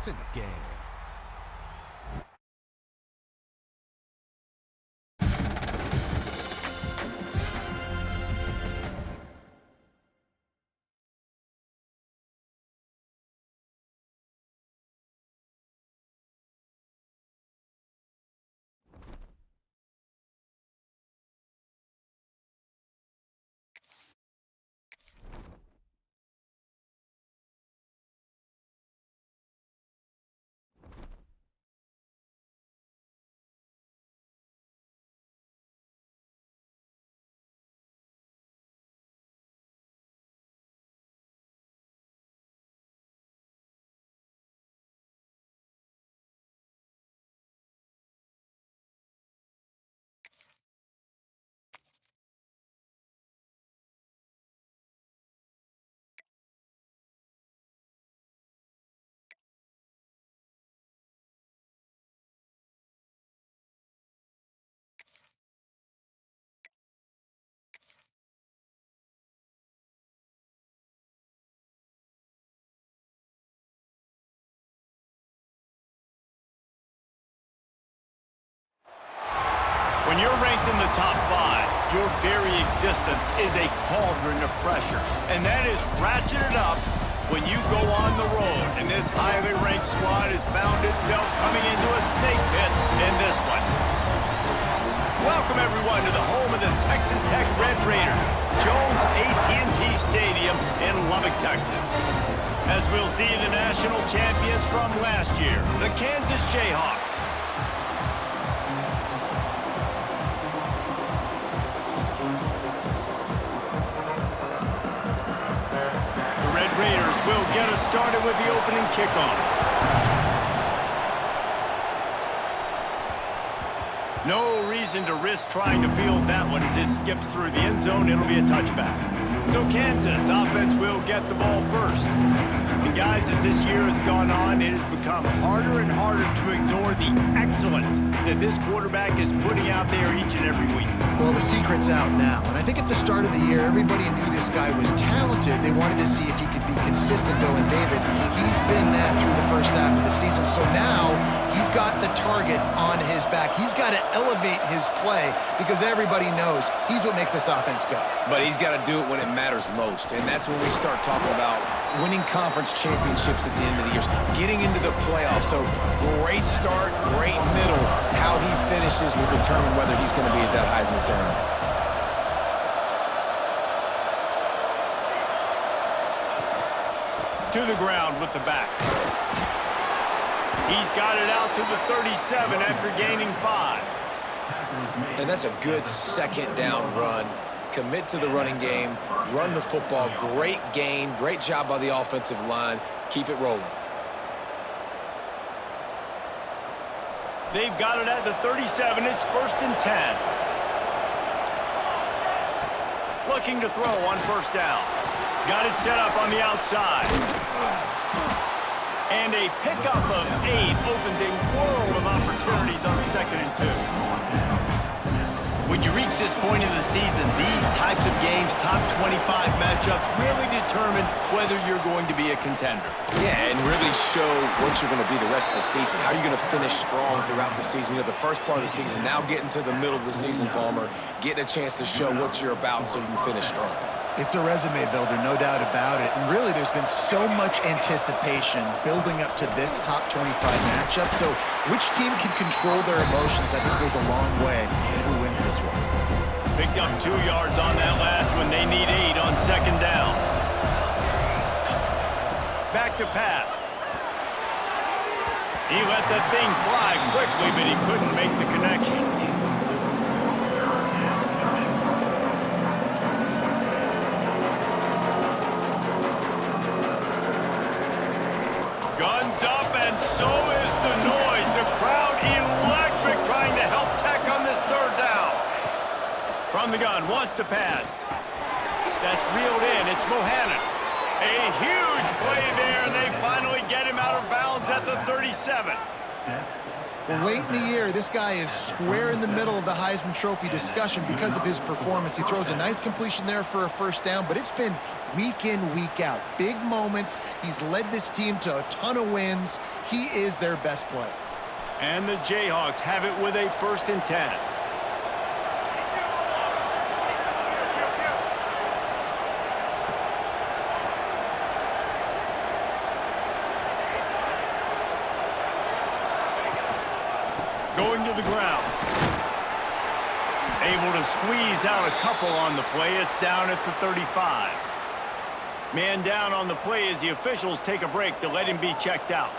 points in the game. When you're ranked in the top 5, your very existence is a cauldron of pressure. And that is ratcheted up when you go on the road. And this highly ranked squad has found itself coming into a snake pit in this one. Welcome, everyone, to the home of the Texas Tech Red Raiders, Jones AT&T Stadium in Lubbock, Texas. As we'll see the national champions from last year, the Kansas Jayhawks. Raiders will get us started with the opening kickoff. No reason to risk trying to field that one as it skips through the end zone. It'll be a touchback. So Kansas offense will get the ball first. And guys, as this year has gone on, it has become harder and harder to ignore the excellence that this quarterback is putting out there each and every week. Well, the secret's out now. And I think at the start of the year, everybody knew this guy was talented. They wanted to see if he could be consistent, though, and David, he's been that through the first half of the season. So now he's got the target on his back. He's got to elevate his play because everybody knows he's what makes this offense go. But he's got to do it when it matters most, and that's when we start talking about winning conference championships at the end of the year, getting into the playoffs. So great start, great middle. How he finishes will determine whether he's going to be at that Heisman ceremony. To the ground with the back. He's got it out to the 37 after gaining 5. And that's a good second down run. Commit to the running game, run the football. Great gain, great job by the offensive line. Keep it rolling. They've got it at the 37. It's 1st and 10. Looking to throw on 1st down. Got it set up on the outside. And a pickup of 8 opens a world of opportunities on 2nd and 2. When you reach this point in the season, these types of games, top 25 matchups, really determine whether you're going to be a contender. Yeah, and really show what you're going to be the rest of the season. How are you going to finish strong throughout the season? You know, the first part of the season, now getting to the middle of the season, Palmer, getting a chance to show what you're about so you can finish strong. It's a resume builder, no doubt about it. And really, there's been so much anticipation building up to this top 25 matchup. So which team can control their emotions, I think, goes a long way in who wins this one. Picked up 2 yards on that last one. They need 8 on 2nd down. Back to pass. He let that thing fly quickly, but he couldn't make the connection. Guns up, and so is the noise. The crowd electric trying to help Tech on this 3rd down. From the gun, wants to pass. That's reeled in. It's Mohannan. A huge play there, and they finally get him out of bounds at the 37. Well, late in the year, this guy is square in the middle of the Heisman Trophy discussion because of his performance. He throws a nice completion there for a first down, but it's been week in, week out. Big moments. He's led this team to a ton of wins. He is their best player. And the Jayhawks have it with a 1st and 10. Going to the ground. Able to squeeze out a couple on the play. It's down at the 35. Man down on the play as the officials take a break to let him be checked out.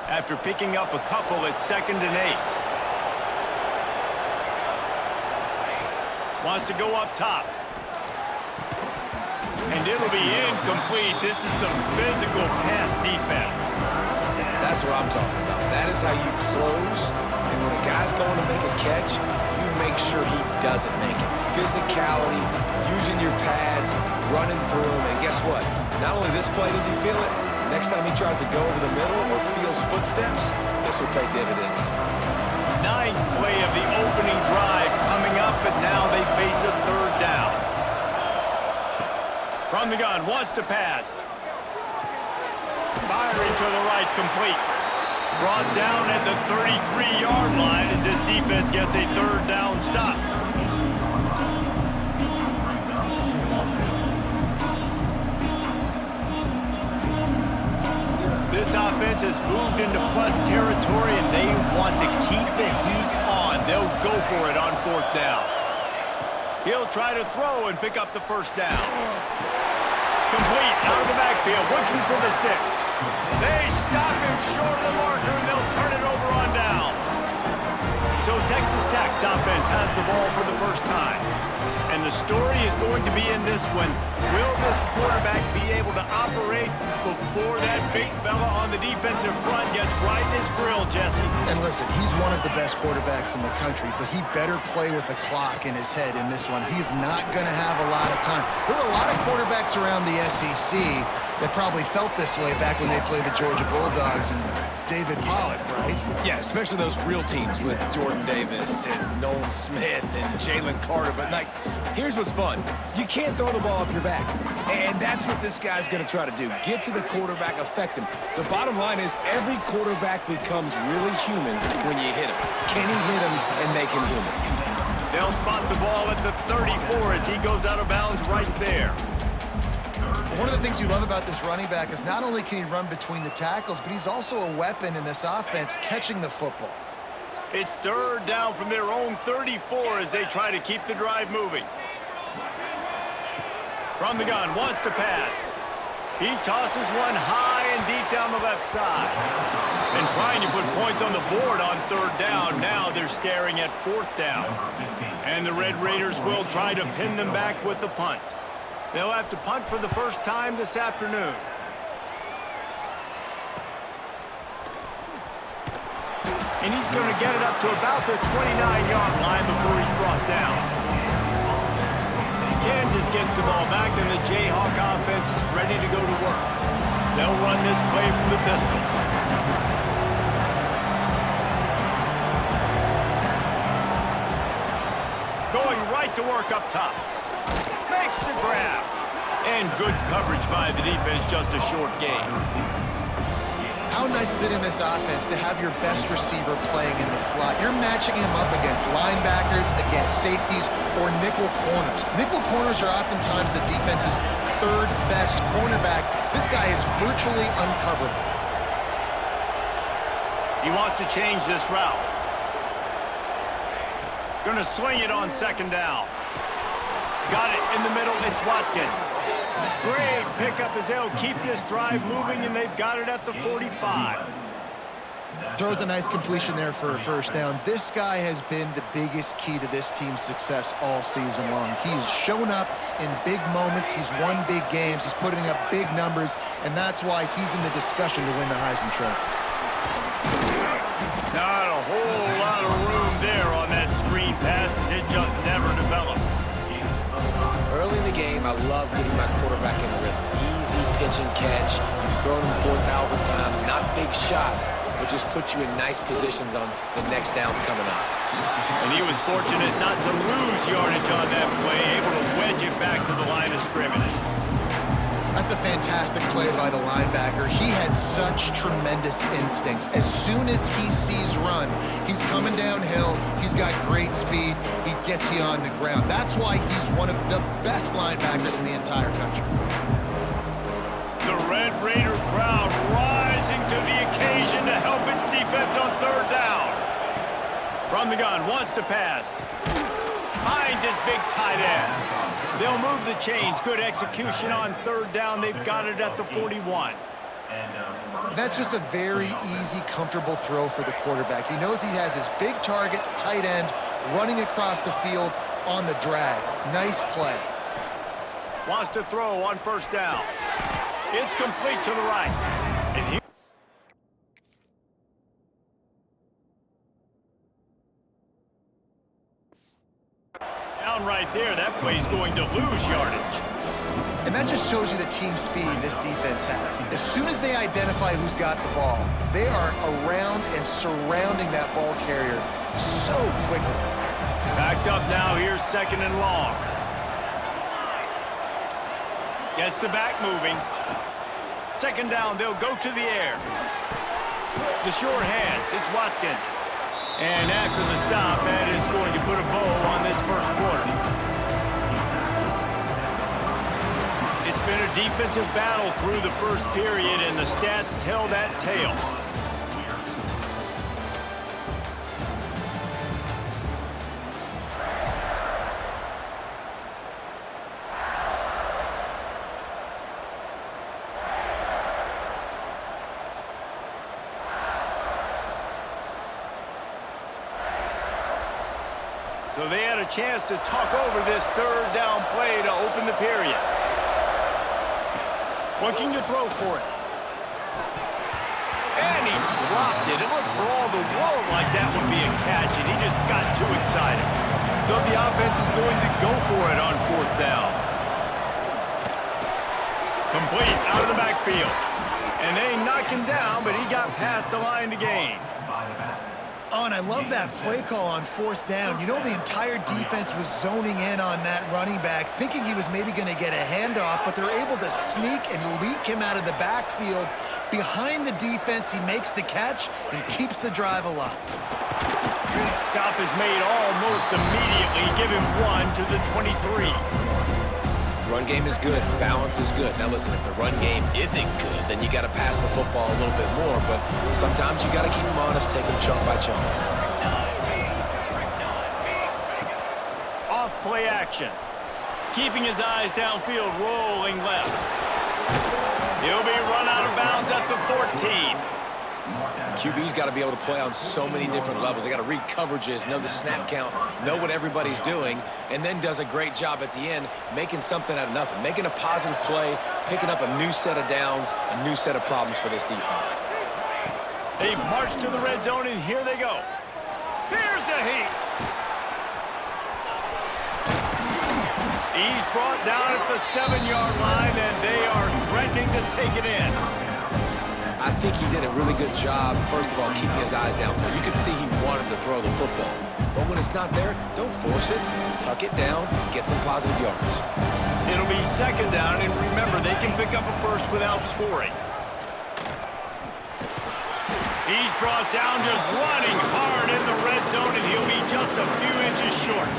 After picking up a couple, it's 2nd and 8. Wants to go up top. And it'll be incomplete. This is some physical pass defense. That's what I'm talking about. That is how you close. And when a guy's going to make a catch, you make sure he doesn't make it. Physicality, using your pads, running through him. And guess what? Not only this play does he feel it, next time he tries to go over the middle or feels footsteps, this will pay dividends. 9th play of the opening drive coming up, but now they face a 3rd down. From the gun, wants to pass. Firing to the right, complete. Brought down at the 33-yard line as this defense gets a 3rd down stop. This offense has moved into plus territory, and they want to keep the heat on. They'll go for it on 4th down. He'll try to throw and pick up the 1st down. Complete out of the backfield, looking for the sticks. They stop him short of the marker, and they'll turn it over on downs. So Texas Tech's offense has the ball for the first time. And the story is going to be in this one. Will this quarterback be able to operate before that big fella on the defensive front gets right in his grill, Jesse? And listen, he's one of the best quarterbacks in the country, but he better play with the clock in his head in this one. He's not going to have a lot of time. There were a lot of quarterbacks around the SEC that probably felt this way back when they played the Georgia Bulldogs and David Pollock, right? Yeah, especially those real teams with Jordan Davis and Nolan Smith and Jalen Carter. But, like, here's what's fun. You can't throw the ball off your back. And that's what this guy's going to try to do. Get to the quarterback, affect him. The bottom line is every quarterback becomes really human when you hit him. Can he hit him and make him human? They'll spot the ball at the 34 as he goes out of bounds right there. One of the things you love about this running back is not only can he run between the tackles, but he's also a weapon in this offense catching the football. It's 3rd down from their own 34 as they try to keep the drive moving. From the gun, wants to pass. He tosses one high and deep down the left side. And trying to put points on the board on 3rd down. Now they're staring at 4th down. And the Red Raiders will try to pin them back with the punt. They'll have to punt for the first time this afternoon. And he's going to get it up to about the 29-yard line before he's brought down. Kansas gets the ball back, and the Jayhawk offense is ready to go to work. They'll run this play from the pistol. Going right to work up top. Makes the grab. And good coverage by the defense, just a short gain. How nice is it in this offense to have your best receiver playing in the slot? You're matching him up against linebackers, against safeties, or nickel corners. Nickel corners are oftentimes the defense's 3rd best cornerback. This guy is virtually uncoverable. He wants to change this route. Gonna swing it on 2nd down. Got it in the middle, it's Watkins. Great pickup as they'll keep this drive moving, and they've got it at the 45. Throws a nice completion there for a first down. This guy has been the biggest key to this team's success all season long. He's shown up in big moments. He's won big games. He's putting up big numbers, and that's why he's in the discussion to win the Heisman Trophy. Not a whole lot of room there on that screen pass as it just never developed. early in the game, I love getting my quarterback in a rhythm. Easy pitch and catch. You've thrown him 4,000 times. Not big shots, but just put you in nice positions on the next downs coming up. And he was fortunate not to lose yardage on that play, able to wedge it back to the line of scrimmage. That's a fantastic play by the linebacker. He has such tremendous instincts. As soon as he sees run, he's coming downhill. He's got great speed. He gets you on the ground. That's why he's one of the best linebackers in the entire country. The Red Raider crowd rising to the occasion to help its defense on third down. From the gun, wants to pass. Finds his big tight end. They'll move the chains. Good execution on third down. They've got it at the 41. That's just a very easy, comfortable throw for the quarterback. He knows he has his big target, tight end, running across the field on the drag. Nice play. Wants to throw on first down. It's complete to the right. And here down right there, that play's going to lose yardage. And that just shows you the team speed this defense has. As soon as they identify who's got the ball, they are around and surrounding that ball carrier so quickly. Backed up now, here's second and long. Gets the back moving. Second down, they'll go to the air. The short hands, it's Watkins. And after the stop, that is going to put a bow on this first quarter. It's been a defensive battle through the first period, and the stats tell that tale. So they had a chance to talk over this third down play to open the period. Looking to throw for it. And he dropped it. It looked for all the world like that would be a catch, and he just got too excited. So the offense is going to go for it on fourth down. Complete out of the backfield. And they knocked him down, but he got past the line to gain. Oh, and I love that play call on fourth down. You know, the entire defense was zoning in on that running back, thinking he was maybe going to get a handoff, but they're able to sneak and leak him out of the backfield. Behind the defense, he makes the catch and keeps the drive alive. Stop is made almost immediately. Give him one to the 23. Run game is good. Balance is good. Now listen, if the run game isn't good, then you got to pass the football a little bit more. But sometimes you got to keep them honest, take them chunk by chunk. Off play action. Keeping his eyes downfield, rolling left. He'll be run out of bounds at the 14. QB's got to be able to play on so many different levels. They got to read coverages, know the snap count, know what everybody's doing, and then does a great job at the end making something out of nothing, making a positive play, picking up a new set of downs, a new set of problems for this defense. They march to the red zone, and here they go. Here's a heat. He's brought down at the 7-yard line, and they are threatening to take it in. I think he did a really good job, first of all, keeping his eyes downfield. You could see he wanted to throw the football. But when it's not there, don't force it. Tuck it down, get some positive yards. It'll be second down, and remember, they can pick up a first without scoring. He's brought down just running hard in the red zone, and he'll be just a few inches short.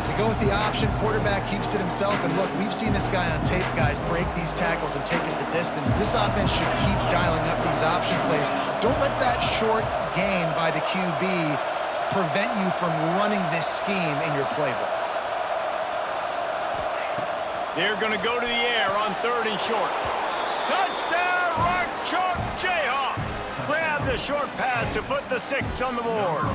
They go with the option. Quarterback keeps it himself. And look, we've seen this guy on tape, guys, break these tackles and take it the distance. This offense should keep dialing up these option plays. Don't let that short gain by the QB prevent you from running this scheme in your playbook. They're going to go to the air on third and short. Touchdown, Rock Chalk Jayhawk. Grab the short pass to put the 6 on the board.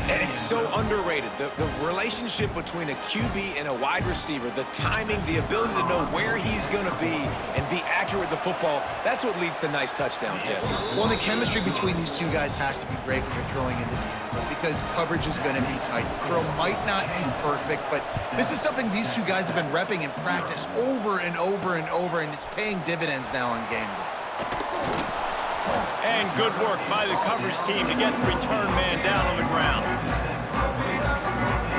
And it's so underrated. The relationship between a QB and a wide receiver, the timing, the ability to know where he's going to be and be accurate with the football, that's what leads to nice touchdowns, Jesse. Well, the chemistry between these two guys has to be great when you're throwing into the end zone because coverage is going to be tight. The throw might not be perfect, but this is something these two guys have been repping in practice over and over and over, and it's paying dividends now on game day. And good work by the coverage team to get the return man down on the ground.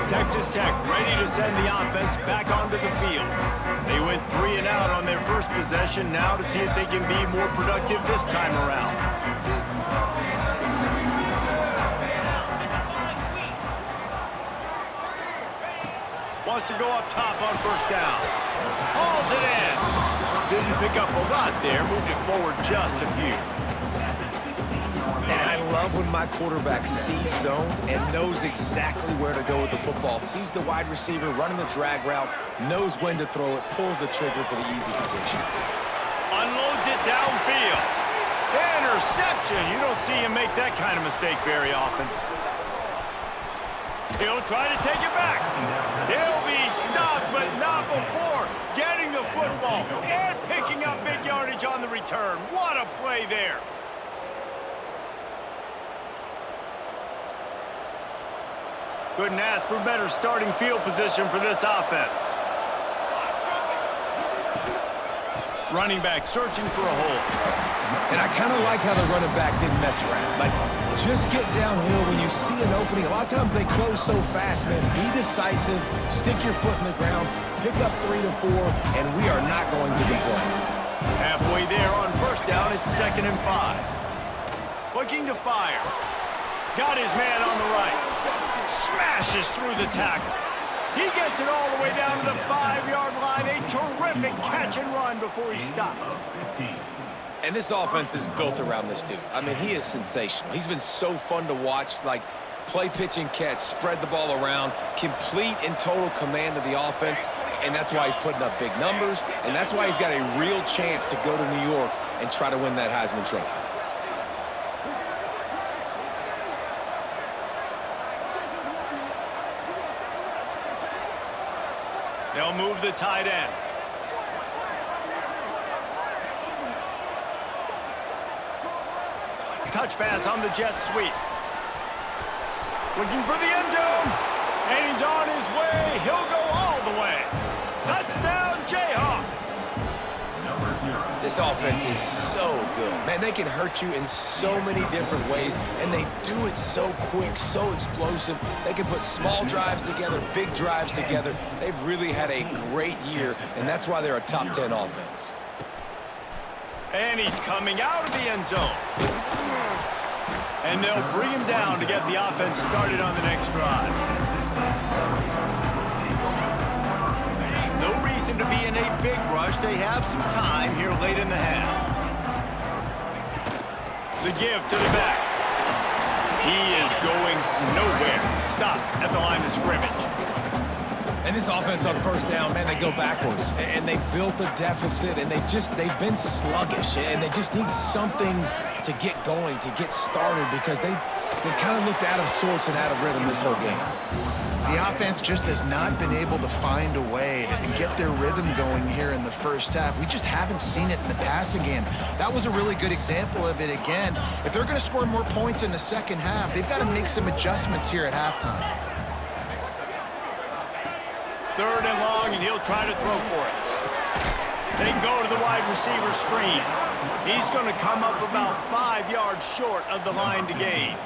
Texas Tech ready to send the offense back onto the field. They went 3 and out on their first possession, now to see if they can be more productive this time around. Wants to go up top on first down. Hauls it in. Didn't pick up a lot there, moved it forward just a few. And I love when my quarterback sees zone and knows exactly where to go with the football. Sees the wide receiver running the drag route, knows when to throw it, pulls the trigger for the easy completion. Unloads it downfield. Interception. You don't see him make that kind of mistake very often. He'll try to take it back. He'll be stopped, but not before getting the football and picking up big yardage on the return. What a play there. Couldn't ask for better starting field position for this offense. Running back searching for a hole. And I kind of like how the running back didn't mess around. Like, just get downhill when you see an opening. A lot of times they close so fast, man. Be decisive, stick your foot in the ground, pick up 3 to 4, and we are not going to complain. Halfway there on first down, it's 2nd and 5. Looking to fire. Got his man on the right. Smashes through the tackle. He gets it all the way down to the 5-yard line. A terrific catch and run before he stopped. And this offense is built around this dude. I mean, he is sensational. He's been so fun to watch, like play, pitch, and catch, spread the ball around, complete and total command of the offense, and that's why he's putting up big numbers, and that's why he's got a real chance to go to New York and try to win that Heisman Trophy. They'll move the tight end. Touch pass on the jet sweep. Looking for the end zone. And he's on his way. He'll go all the way. Touchdown, Jayhawks. This offense is so good. Man, they can hurt you in so many different ways, and they do it so quick, so explosive. They can put small drives together, big drives together. They've really had a great year, and that's why they're a top 10 offense. And he's coming out of the end zone. And they'll bring him down to get the offense started on the next drive. No reason to be in a big rush. They have some time here late in the half. The give to the back. He is going nowhere. Stop at the line of scrimmage. And this offense on first down, man, they go backwards. And they built a deficit, and they've been sluggish. And they just need something to get going, to get started, because they've kind of looked out of sorts and out of rhythm this whole game. The offense just has not been able to find a way to get their rhythm going here in the first half. We just haven't seen it in the passing game. That was a really good example of it again. If they're going to score more points in the second half, they've got to make some adjustments here at halftime. 3rd and long, and he'll try to throw for it. They go to the wide receiver screen. He's going to come up about 5 yards short of the line to gain.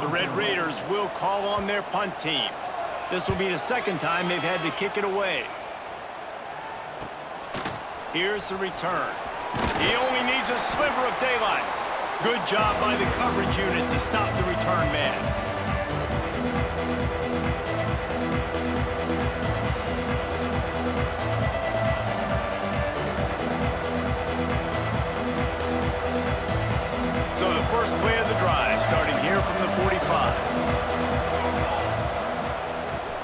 The Red Raiders will call on their punt team. This will be the 2nd time they've had to kick it away. Here's the return. He only needs a sliver of daylight. Good job by the coverage unit to stop the return man. So the first play of the drive, starting here from the 45.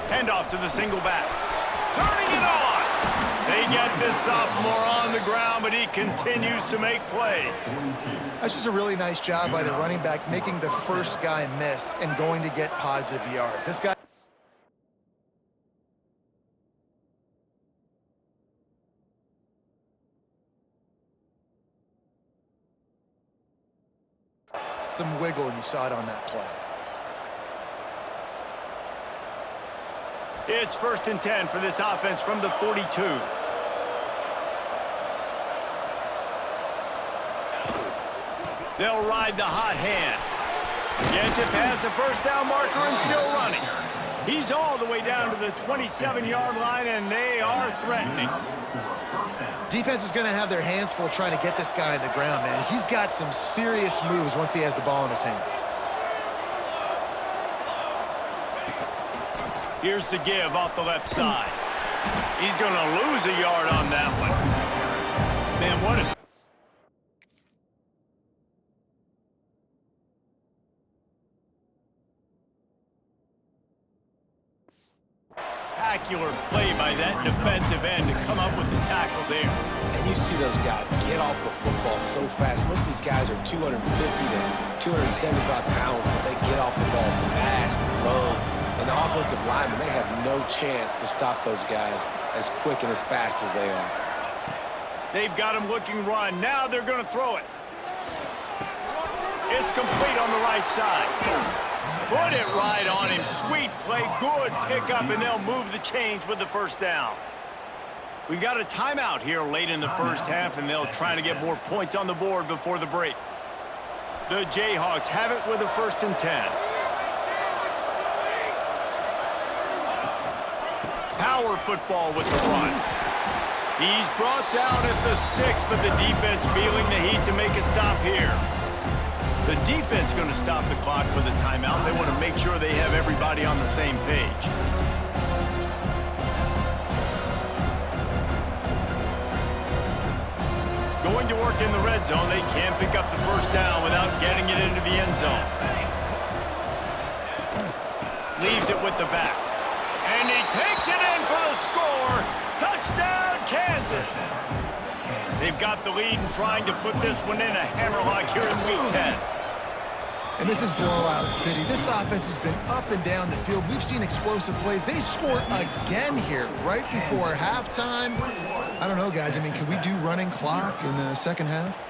Handoff to the single back. Turning it on. They get this sophomore on the ground, but he continues to make plays. That's just a really nice job by the running back, making the first guy miss and going to get positive yards. This guy... some wiggle, and you saw it on that play. It's 1st and 10 for this offense from the 42. They'll ride the hot hand. Gets it past the first down marker and still running. He's all the way down to the 27-yard line, and they are threatening. Defense is going to have their hands full trying to get this guy on the ground, man. He's got some serious moves once he has the ball in his hands. Here's the give off the left side. He's going to lose a yard on that one. Man, what a... spectacular play by that defensive end to come up with the tackle there. And you see those guys get off the football so fast. Most of these guys are 250 to 275 pounds, but they get off the ball fast, low. And the offensive linemen, they have no chance to stop those guys as quick and as fast as they are. They've got him looking run. Now they're going to throw it. It's complete on the right side. Put it right on him. Sweet play. Good pickup, and they'll move the chains with the first down. We've got a timeout here late in the first half, and they'll try to get more points on the board before the break. The Jayhawks have it with a 1st and 10. Power football with the run. He's brought down at the 6, but the defense feeling the heat to make a stop here. The defense going to stop the clock with a timeout. They want to make sure they have everybody on the same page. Going to work in the red zone. They can't pick up the first down without getting it into the end zone. Leaves it with the back. And he takes it in for the score. Touchdown, Kansas. They've got the lead and trying to put this one in a hammerlock here in Week 10. And this is blowout city. This offense has been up and down the field. We've seen explosive plays. They score again here right before halftime. I don't know, guys. I mean, can we do running clock in the second half?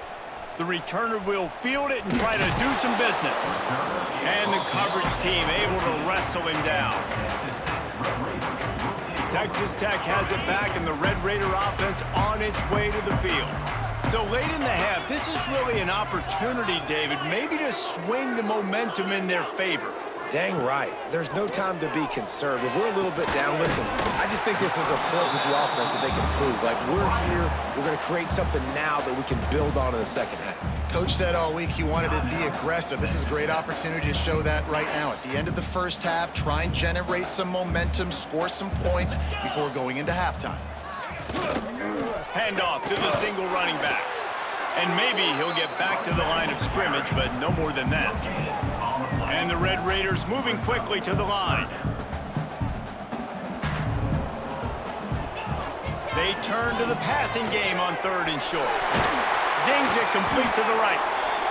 The returner will field it and try to do some business. And the coverage team able to wrestle him down. Texas Tech has it back, and the Red Raider offense on its way to the field. So late in the half, this is really an opportunity, David, maybe to swing the momentum in their favor. Dang right. There's no time to be conservative. We're a little bit down. Listen, I just think this is a point with the offense that they can prove. Like, we're here, we're going to create something now that we can build on in the second half. Coach said all week he wanted to be aggressive. This is a great opportunity to show that right now. At the end of the first half, try and generate some momentum, score some points before going into halftime. Handoff to the single running back. And maybe he'll get back to the line of scrimmage, but no more than that. And the Red Raiders moving quickly to the line. They turn to the passing game on 3rd and short. Zings it complete to the right.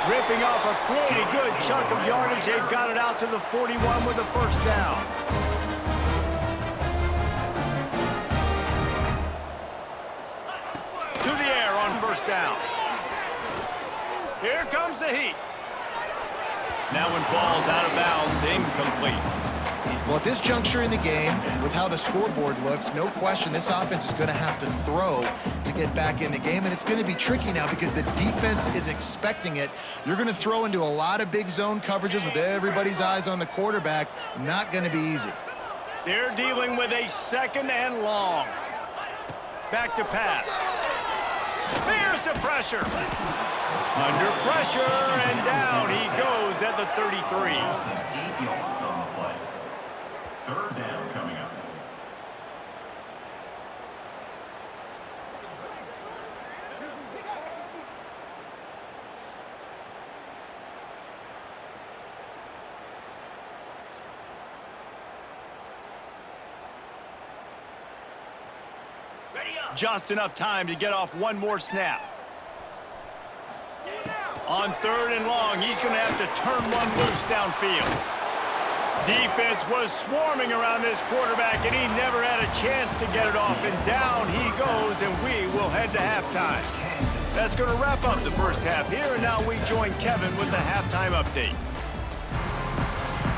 Ripping off a pretty good chunk of yardage. They've got it out to the 41 with a first down. To the air on first down. Here comes the heat. That one falls out of bounds, incomplete. Well, at this juncture in the game, with how the scoreboard looks, no question this offense is going to have to throw to get back in the game, and it's going to be tricky now because the defense is expecting it. You're going to throw into a lot of big zone coverages with everybody's eyes on the quarterback. Not going to be easy. They're dealing with a 2nd and long. Back to pass. There's the pressure. Under pressure, and down he goes at the 33. 3rd down coming up. Just enough time to get off one more snap. On 3rd and long, he's going to have to turn one loose downfield. Defense was swarming around this quarterback, and he never had a chance to get it off. And down he goes, and we will head to halftime. That's going to wrap up the first half here, and now we join Kevin with the halftime update.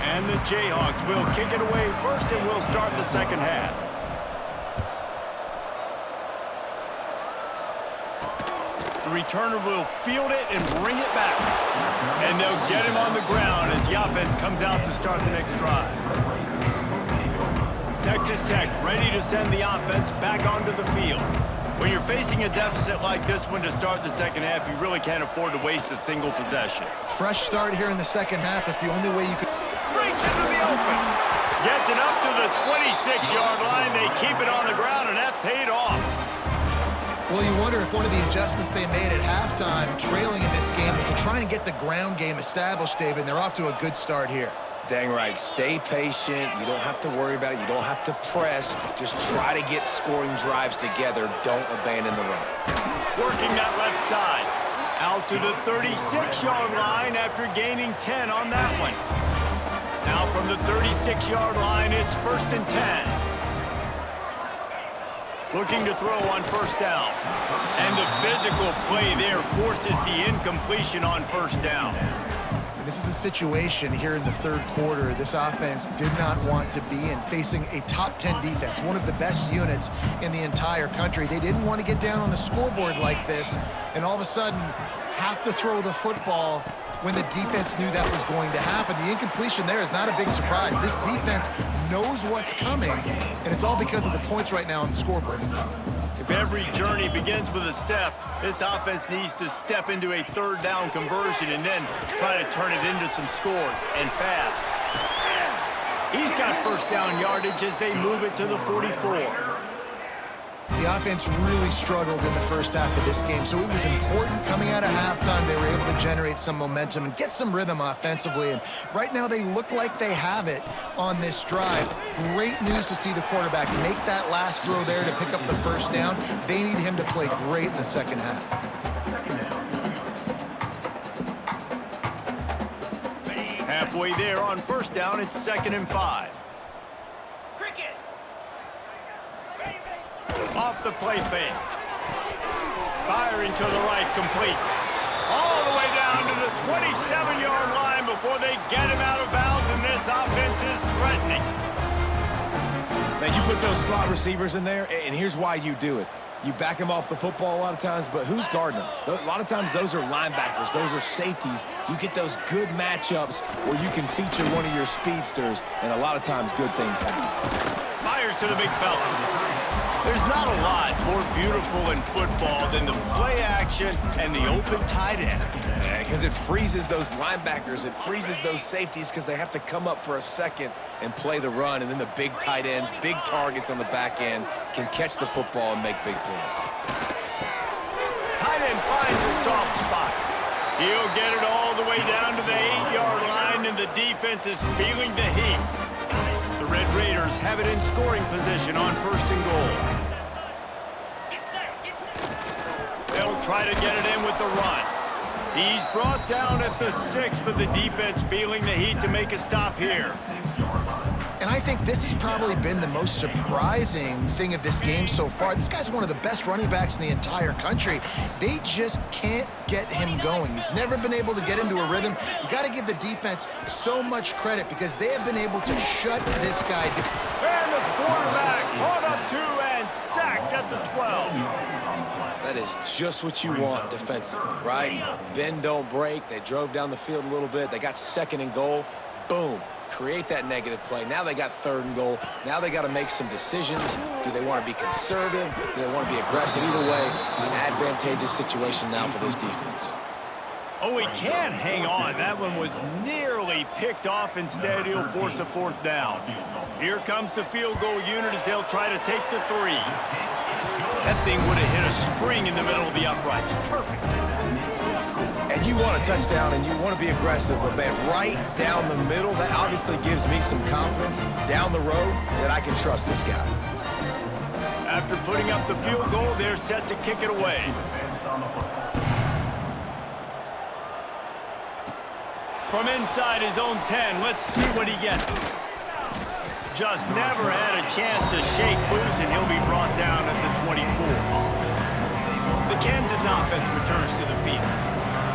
And the Jayhawks will kick it away first, and we'll start the second half. The returner will field it and bring it back. And they'll get him on the ground as the offense comes out to start the next drive. Texas Tech ready to send the offense back onto the field. When you're facing a deficit like this one to start the second half, you really can't afford to waste a single possession. Fresh start here in the second half. That's the only way you could... Brings it to the open. Gets it up to the 26-yard line. They keep it on the ground, and that paid off. Well, you wonder if one of the adjustments they made at halftime, trailing in this game, was to try and get the ground game established, David, and they're off to a good start here. Dang right. Stay patient. You don't have to worry about it. You don't have to press. Just try to get scoring drives together. Don't abandon the run. Working that left side. Out to the 36-yard line after gaining 10 on that one. Now from the 36-yard line, it's 1st and 10. Looking to throw on 1st down. And the physical play there forces the incompletion on 1st down. This is a situation here in the 3rd quarter this offense did not want to be in, facing a top 10 defense, one of the best units in the entire country. They didn't want to get down on the scoreboard like this and all of a sudden have to throw the football when the defense knew that was going to happen. The incompletion there is not a big surprise. This defense knows what's coming, and it's all because of the points right now on the scoreboard. If every journey begins with a step, this offense needs to step into a 3rd down conversion and then try to turn it into some scores, and fast. He's got 1st down yardage as they move it to the 44. The offense really struggled in the first half of this game, so it was important coming out of halftime. They were able to generate some momentum and get some rhythm offensively, and right now they look like they have it on this drive. Great news to see the quarterback make that last throw there to pick up the 1st down. They need him to play great in the second half. Halfway there on 1st down, it's 2nd and 5. Off the play fake. Firing to the right, complete. All the way down to the 27-yard line before they get him out of bounds, and this offense is threatening. Man, you put those slot receivers in there, and here's why you do it. You back them off the football a lot of times, but who's guarding them? A lot of times those are linebackers. Those are safeties. You get those good matchups where you can feature one of your speedsters, and a lot of times good things happen. Fires to the big fella. There's not a lot more beautiful in football than the play action and the open tight end. Because it freezes those linebackers. It freezes those safeties because they have to come up for a second and play the run. And then the big tight ends, big targets on the back end can catch the football and make big plays. Tight end finds a soft spot. He'll get it all the way down to the 8-yard line, and the defense is feeling the heat. The Red Raiders have it in scoring position on 1st and goal. They'll try to get it in with the run. He's brought down at the 6, but the defense feeling the heat to make a stop here. And I think this has probably been the most surprising thing of this game so far. This guy's one of the best running backs in the entire country. They just can't get him going. He's never been able to get into a rhythm. You got to give the defense so much credit because they have been able to shut this guy down. And the quarterback caught up to and sacked at the 12. That is just what you want defensively, right? Bend, don't break. They drove down the field a little bit. They got 2nd and goal. Boom. Create that negative play. Now they got 3rd and goal. Now they got to make some decisions. Do they want to be conservative? Do they want to be aggressive? Either way, an advantageous situation now for this defense. Oh, he can't hang on. That one was nearly picked off. Instead, he'll force a 4th down. Here comes the field goal unit as they'll try to take the 3. That thing would have hit a string in the middle of the uprights. Perfect. And you want a touchdown and you want to be aggressive, but man, right down the middle, that obviously gives me some confidence down the road that I can trust this guy. After putting up the field goal, they're set to kick it away. From inside his own 10, let's see what he gets. Just never had a chance to shake loose, and he'll be brought down at the 24. The Kansas offense returns to the field.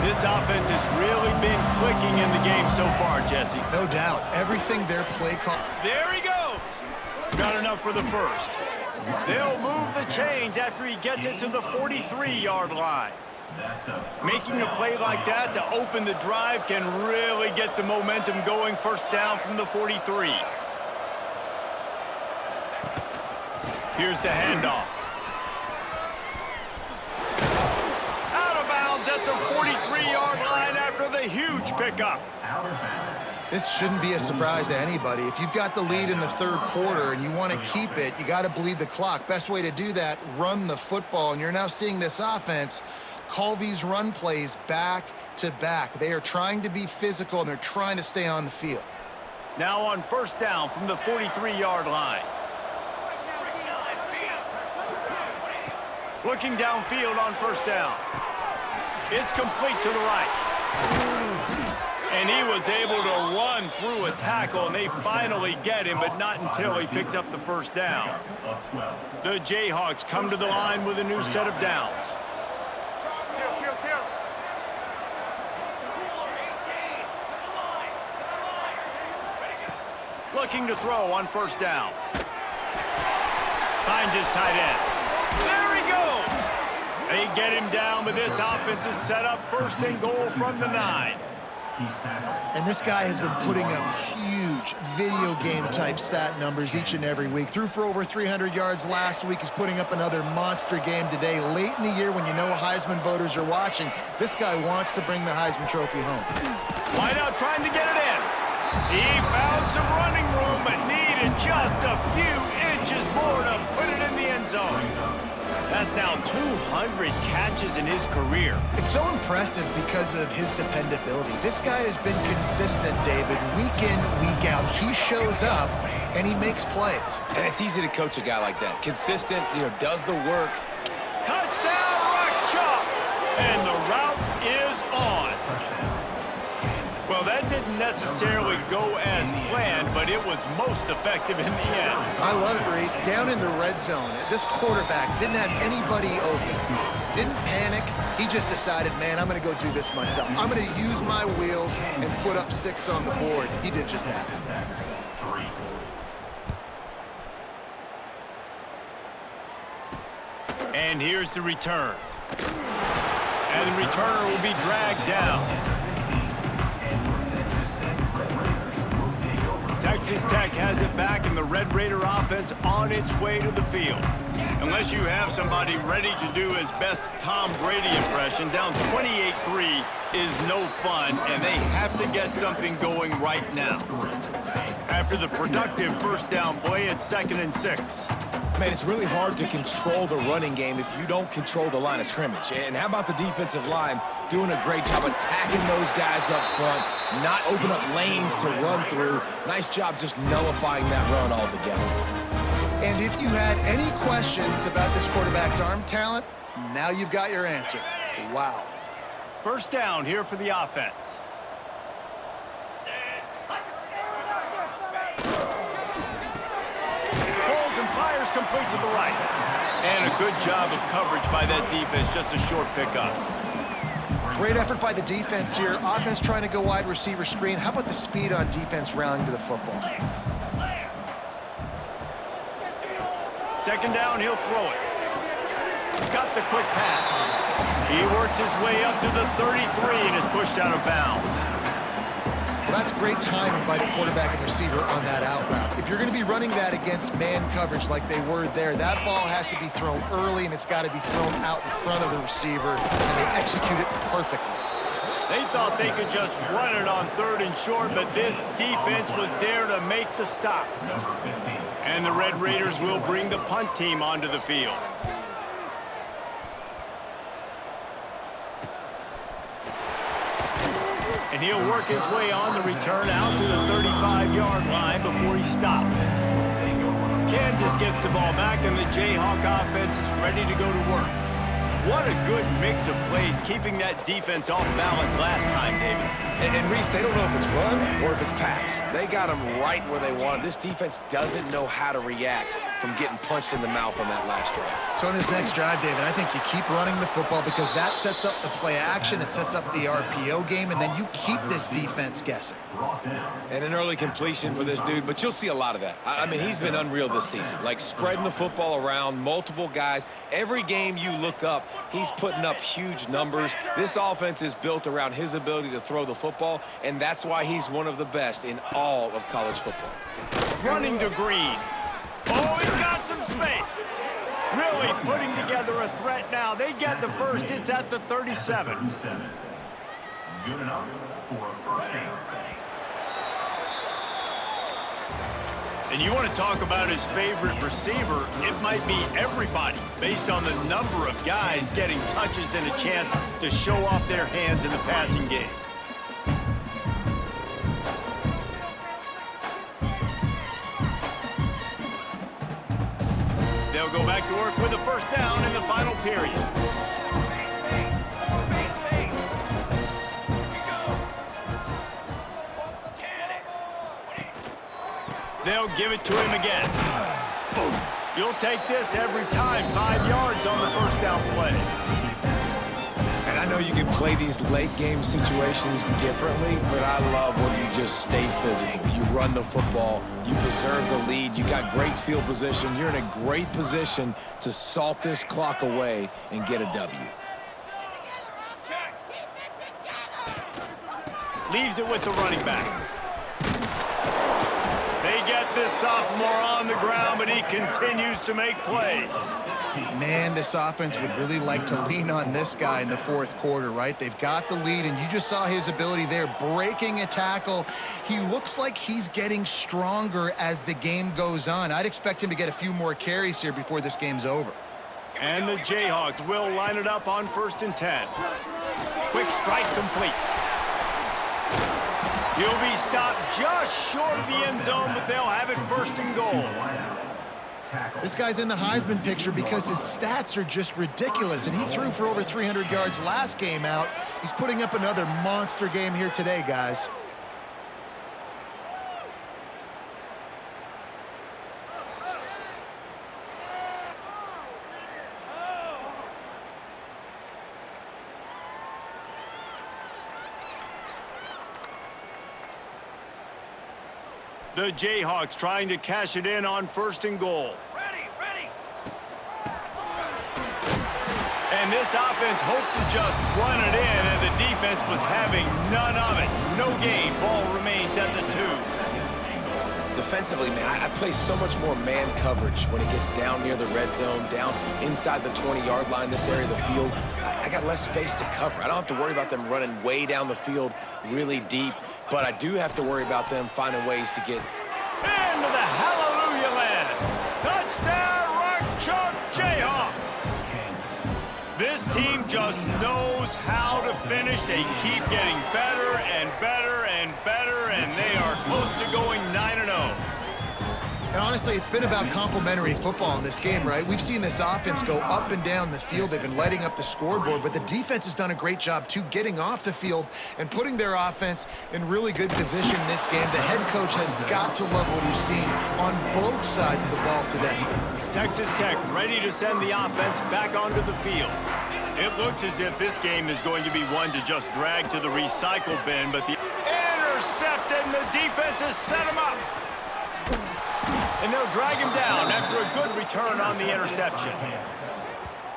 This offense has really been clicking in the game so far, Jesse. No doubt. Everything their play call. There he goes. Got enough for the first. They'll move the chains after he gets it to the 43-yard line. Making a play like that to open the drive can really get the momentum going. First down from the 43. Here's the handoff. Out of bounds at the 43-yard line after the huge pickup. This shouldn't be a surprise to anybody. If you've got the lead in the third quarter and you want to keep it, you got to bleed the clock. Best way to do that, run the football. And you're now seeing this offense call these run plays back to back. They are trying to be physical, and they're trying to stay on the field. Now on first down from the 43-yard line. Looking downfield on first down. It's complete to the right. And he was able to run through a tackle, and they finally get him, but not until he picks up the first down. The Jayhawks come to the line with a new set of downs. Looking to throw on first down. Finds his tight end. There he goes! They get him down, but this offense is set up first and goal from the 9. And this guy has been putting up huge video game type stat numbers each and every week. Threw for over 300 yards last week. He's putting up another monster game today. Late in the year when you know Heisman voters are watching, this guy wants to bring the Heisman Trophy home. Wide out trying to get it in. He found some running room, but needed just a few inches more to put it in the end zone. That's now 200 catches in his career. It's so impressive because of his dependability. This guy has been consistent, David, week in, week out. He shows up, and he makes plays. And it's easy to coach a guy like that. Consistent, does the work. Touchdown, rock chop! And the route is on. Well, that didn't necessarily go as planned, but it was most effective in the end. I love it, Reese. Down in the red zone, this quarterback didn't have anybody open. Didn't panic. He just decided, man, I'm going to go do this myself. I'm going to use my wheels and put up 6 on the board. He did just that. And here's the return. And the returner will be dragged down. Texas Tech has it back, and the Red Raider offense on its way to the field. Unless you have somebody ready to do his best Tom Brady impression, down 28-3 is no fun, and they have to get something going right now. After the productive first down play, it's 2nd and 6. Man, it's really hard to control the running game if you don't control the line of scrimmage. And how about the defensive line doing a great job attacking those guys up front, not open up lanes to run through. Nice job just nullifying that run altogether. And if you had any questions about this quarterback's arm talent, now you've got your answer. Wow. First down here for the offense. Fires complete to the right. And a good job of coverage by that defense, just a short pickup. Great effort by the defense here. Offense trying to go wide receiver screen. How about the speed on defense rallying to the football? Second down, he'll throw it. Got the quick pass. He works his way up to the 33 and is pushed out of bounds. Well, that's great timing by the quarterback and receiver on that out route. If you're going to be running that against man coverage like they were there, that ball has to be thrown early, and it's got to be thrown out in front of the receiver, and they execute it perfectly. They thought they could just run it on 3rd and short, but this defense was there to make the stop. And the Red Raiders will bring the punt team onto the field. And he'll work his way on the return out to the 35-yard line before he stops. Kansas gets the ball back, and the Jayhawk offense is ready to go to work. What a good mix of plays, keeping that defense off balance last time, David. And Reese, they don't know if it's run or if it's pass. They got them right where they want them. This defense doesn't know how to react from getting punched in the mouth on that last drive. So in this next drive, David, I think you keep running the football because that sets up the play action, it sets up the RPO game, and then you keep this defense guessing. And an early completion for this dude, but you'll see a lot of that. I mean, he's been unreal this season, like spreading the football around, multiple guys. Every game you look up, he's putting up huge numbers. This offense is built around his ability to throw the football, and that's why he's one of the best in all of college football. Running to Green. Oh, he's got some space. Really putting together a threat now. They get the first. It's at the 37. Good enough for a first down. And you want to talk about his favorite receiver, it might be everybody, based on the number of guys getting touches and a chance to show off their hands in the passing game. They'll go back to work with a first down in the final period. They'll give it to him again. You'll take this every time. 5 yards on the first down play. And I know you can play these late game situations differently, but I love when you just stay physical. You run the football, you preserve the lead, you got great field position. You're in a great position to salt this clock away and get a W. Leaves it with the running back. They get this sophomore on the ground, but he continues to make plays. Man, this offense would really like to lean on this guy in the fourth quarter, right? They've got the lead, and you just saw his ability there, breaking a tackle. He looks like he's getting stronger as the game goes on. I'd expect him to get a few more carries here before this game's over. And the Jayhawks will line it up on 1st and 10. Quick strike complete. He'll be stopped just short of the end zone, but they'll have it 1st and goal. This guy's in the Heisman picture because his stats are just ridiculous, and he threw for over 300 yards last game out. He's putting up another monster game here today, guys. The Jayhawks trying to cash it in on 1st and goal. Ready. And this offense hoped to just run it in, and the defense was having none of it. No gain. Ball remains at the 2. Defensively, man, I play so much more man coverage when it gets down near the red zone, down inside the 20-yard line, this area of the field. I got less space to cover. I don't have to worry about them running way down the field really deep, but I do have to worry about them finding ways to get into the hallelujah land. Touchdown, Rock Chalk Jayhawk. This team just knows how to finish. They keep getting better and better and better, and they are close to going 9-0. And honestly, it's been about complementary football in this game, right? We've seen this offense go up and down the field. They've been lighting up the scoreboard, but the defense has done a great job, too, getting off the field and putting their offense in really good position in this game. The head coach has got to love what he's seen on both sides of the ball today. Texas Tech ready to send the offense back onto the field. It looks as if this game is going to be one to just drag to the recycle bin, but the intercepted, and the defense has set him up. And they'll drag him down after a good return on the interception.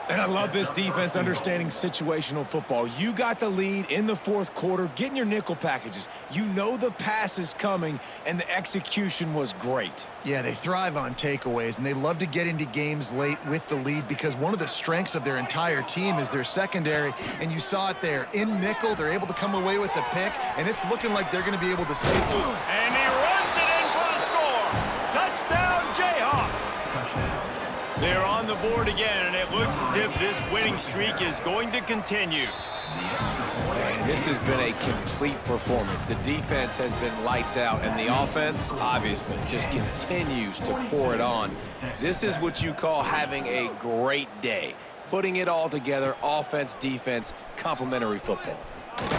And I love this defense understanding situational football. You got the lead in the fourth quarter, getting your nickel packages. You know the pass is coming, and the execution was great. Yeah, they thrive on takeaways, and they love to get into games late with the lead because one of the strengths of their entire team is their secondary, and you saw it there. In nickel, they're able to come away with the pick, and it's looking like they're going to be able to see. And he runs it in for the score. Touchdown, Jayhawks. They're on the board again, and it looks as if this winning streak is going to continue. This has been a complete performance. The defense has been lights out, and the offense, obviously, just continues to pour it on. This is what you call having a great day. Putting it all together, offense, defense, complementary football.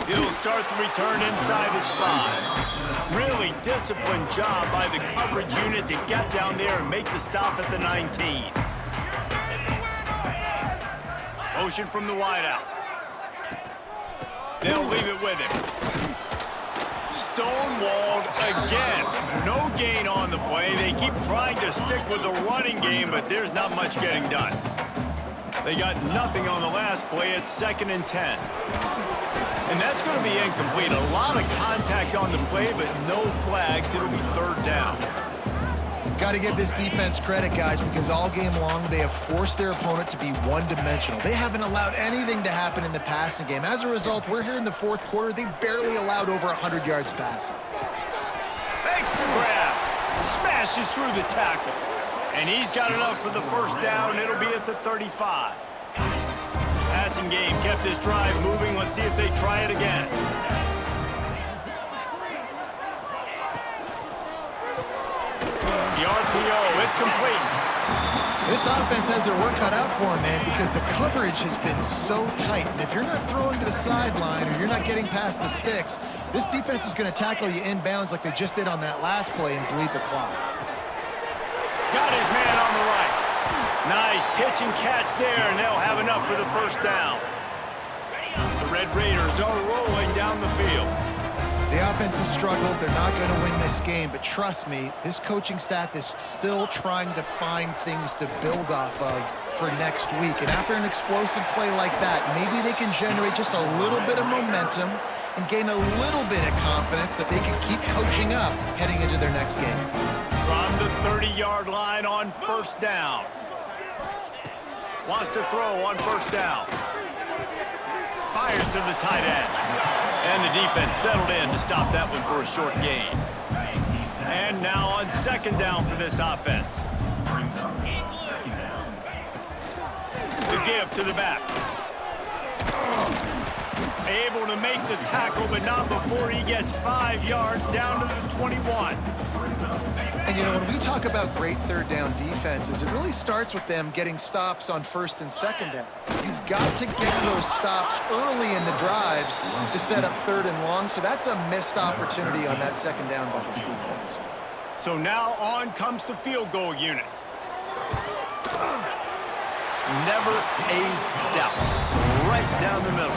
He'll start the return inside his 5. Really disciplined job by the coverage unit to get down there and make the stop at the 19. Motion from the wideout. They'll leave it with him. Stonewalled again. No gain on the play. They keep trying to stick with the running game, but there's not much getting done. They got nothing on the last play. It's 2nd and 10. And that's going to be incomplete. A lot of contact on the play, but no flags. It'll be 3rd down. Got to give this defense credit, guys, because all game long they have forced their opponent to be one-dimensional. They haven't allowed anything to happen in the passing game. As a result, we're here in the 4th quarter. They barely allowed over 100 yards passing. Thanks to grab. Smashes through the tackle. And he's got enough for the 1st down. It'll be at the 35. Passing game kept this drive moving. Let's see if they try it again. The RPO, it's complete. This offense has their work cut out for them, man, because the coverage has been so tight. And if you're not throwing to the sideline or you're not getting past the sticks, this defense is going to tackle you inbounds like they just did on that last play and bleed the clock. Got his man on the right. Nice pitch and catch there, and they'll have enough for the 1st down. The Red Raiders are rolling down the field. The offense has struggled. They're not going to win this game, but trust me, this coaching staff is still trying to find things to build off of for next week. And after an explosive play like that, maybe they can generate just a little bit of momentum and gain a little bit of confidence that they can keep coaching up heading into their next game. From the 30-yard line on 1st down. Wants to throw on 1st down. Fires to the tight end. And the defense settled in to stop that one for a short gain. And now on 2nd down for this offense. The give to the back. Able to make the tackle, but not before he gets 5 yards down to the 21. And, you know, when we talk about great 3rd down defenses, it really starts with them getting stops on 1st and 2nd down. You've got to get those stops early in the drives to set up 3rd and long, so that's a missed opportunity on that 2nd down by this defense. So now on comes the field goal unit. Never a doubt. Right down the middle.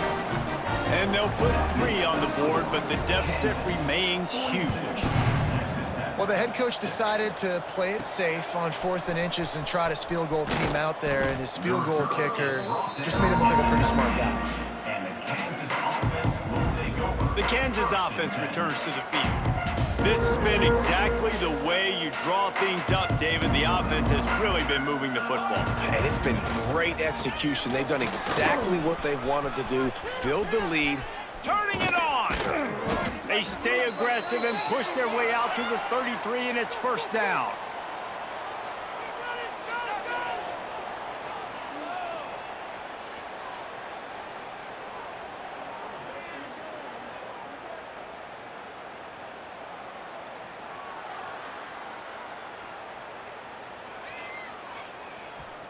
And they'll put 3 on the board, but the deficit remains huge. Well, the head coach decided to play it safe on 4th and inches and trot his field goal team out there, and his field goal kicker just made him look like a pretty smart guy. The Kansas offense returns to the field. This has been exactly the way you draw things up, David. The offense has really been moving the football. And it's been great execution. They've done exactly what they've wanted to do, build the lead. Turning it on! They stay aggressive and push their way out to the 33, and it's 1st down.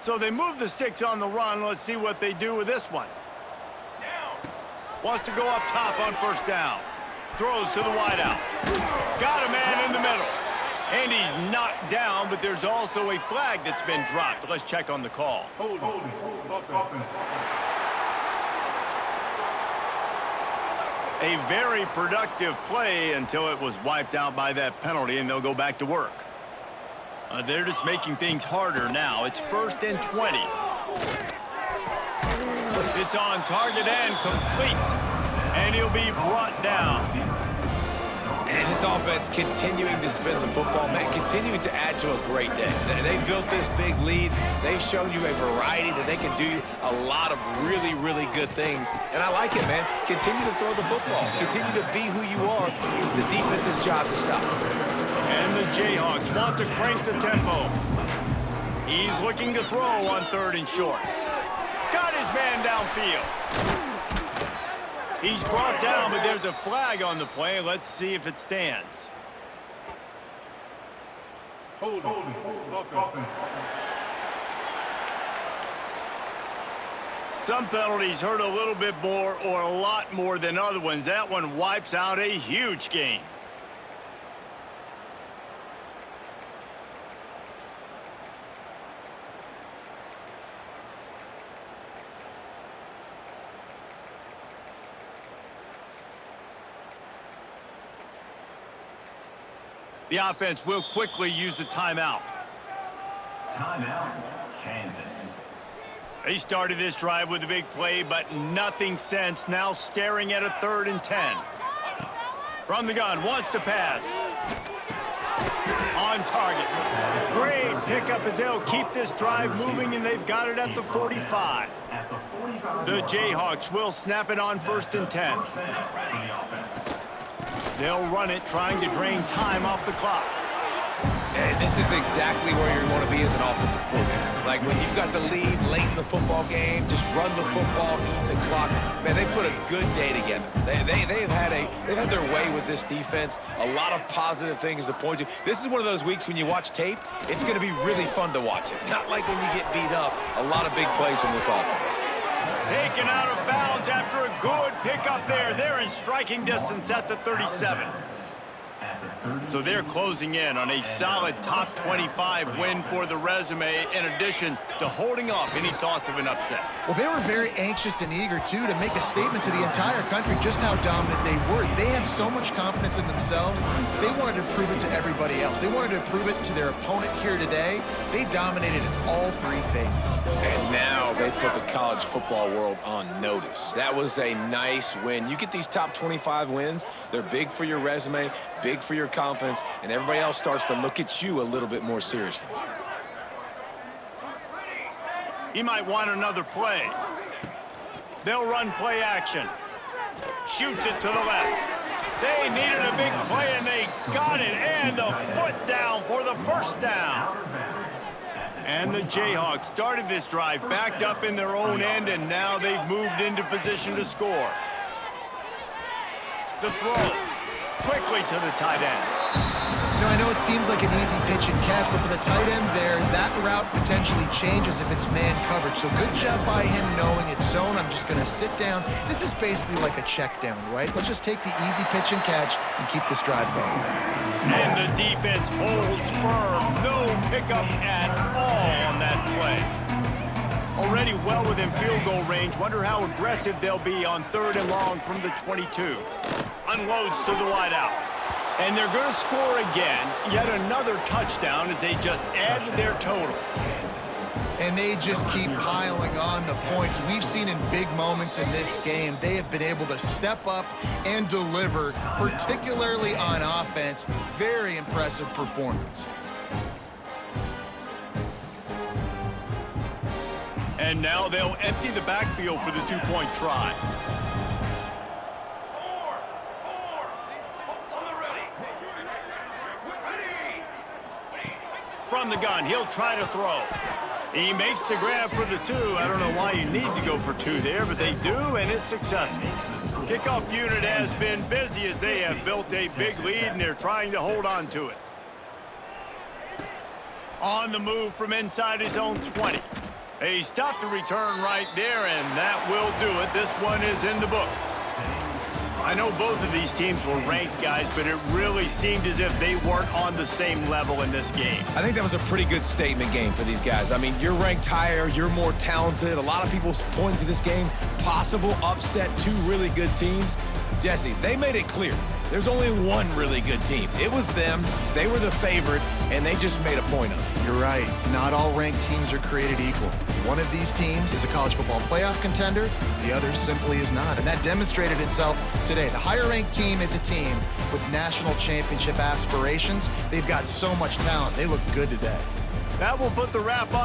So they move the sticks on the run. Let's see what they do with this one. Wants to go up top on 1st down. Throws to the wideout. Got a man in the middle. And he's knocked down, but there's also a flag that's been dropped. Let's check on the call. Hold it. A very productive play until it was wiped out by that penalty, and they'll go back to work. They're just making things harder now. It's 1st and 20. It's on target and complete. And he'll be brought down. And this offense continuing to spin the football, man, continuing to add to a great day. They've built this big lead. They've shown you a variety that they can do a lot of really, really good things. And I like it, man. Continue to throw the football. Continue to be who you are. It's the defense's job to stop. And the Jayhawks want to crank the tempo. He's looking to throw on 3rd and short. Got his man downfield. He's brought down, but there's a flag on the play. Let's see if it stands. Hold on. Offense. Some penalties hurt a little bit more or a lot more than other ones. That one wipes out a huge game. The offense will quickly use a timeout. Timeout, Kansas. They started this drive with a big play, but nothing since. Now staring at a 3rd and 10. From the gun, wants to pass. On target. Great pickup as they'll keep this drive moving, and they've got it at the 45. The Jayhawks will snap it on 1st and 10. They'll run it, trying to drain time off the clock. And this is exactly where you want to be as an offensive coordinator. Like when you've got the lead late in the football game, just run the football, eat the clock. Man, they put a good day together. They've had their way with this defense. A lot of positive things to point to. This is one of those weeks when you watch tape, it's going to be really fun to watch it. Not like when you get beat up. A lot of big plays from this offense. Taken out of bounds after a good pickup there. They're in striking distance at the 37. So they're closing in on a solid top 25 win for the resume, in addition to holding off any thoughts of an upset. Well, they were very anxious and eager, too, to make a statement to the entire country just how dominant they were. They have so much confidence in themselves, but they wanted to prove it to everybody else. They wanted to prove it to their opponent here today. They dominated in all 3 phases. And now they put the college football world on notice. That was a nice win. You get these top 25 wins, they're big for your resume, big for your confidence, and everybody else starts to look at you a little bit more seriously. He might want another play. They'll run play action. Shoots it to the left. They needed a big play, and they got it. And the foot down for the 1st down. And the Jayhawks started this drive backed up in their own end, and now they've moved into position to score. The throw. Quickly to the tight end. You know, I know it seems like an easy pitch and catch, but for the tight end there, that route potentially changes if it's man coverage. So good job by him knowing it's zone. I'm just going to sit down. This is basically like a check down, right? Let's just take the easy pitch and catch and keep this drive going. And the defense holds firm. No pickup at all on that play. Already well within field goal range. Wonder how aggressive they'll be on 3rd and long from the 22. Unloads to the wideout. And they're going to score again. Yet another touchdown as they just add to their total. And they just keep piling on the points. We've seen in big moments in this game, they have been able to step up and deliver, particularly on offense. Very impressive performance. And now they'll empty the backfield for the 2-point try. From the gun, he'll try to throw. He makes the grab for the 2. I don't know why you need to go for 2 there, but they do, and it's successful. Kickoff unit has been busy as they have built a big lead, and they're trying to hold on to it. On the move from inside his own 20. They stopped the return right there, and that will do it. This one is in the book. I know both of these teams were ranked, guys, but it really seemed as if they weren't on the same level in this game. I think that was a pretty good statement game for these guys. I mean, you're ranked higher, you're more talented. A lot of people point to this game, possible upset, 2 really good teams. Jesse, they made it clear. There's only one really good team. It was them. They were the favorite, and they just made a point of it. You're right. Not all ranked teams are created equal. One of these teams is a college football playoff contender. The other simply is not, and that demonstrated itself today. The higher-ranked team is a team with national championship aspirations. They've got so much talent. They look good today. That will put the wrap on.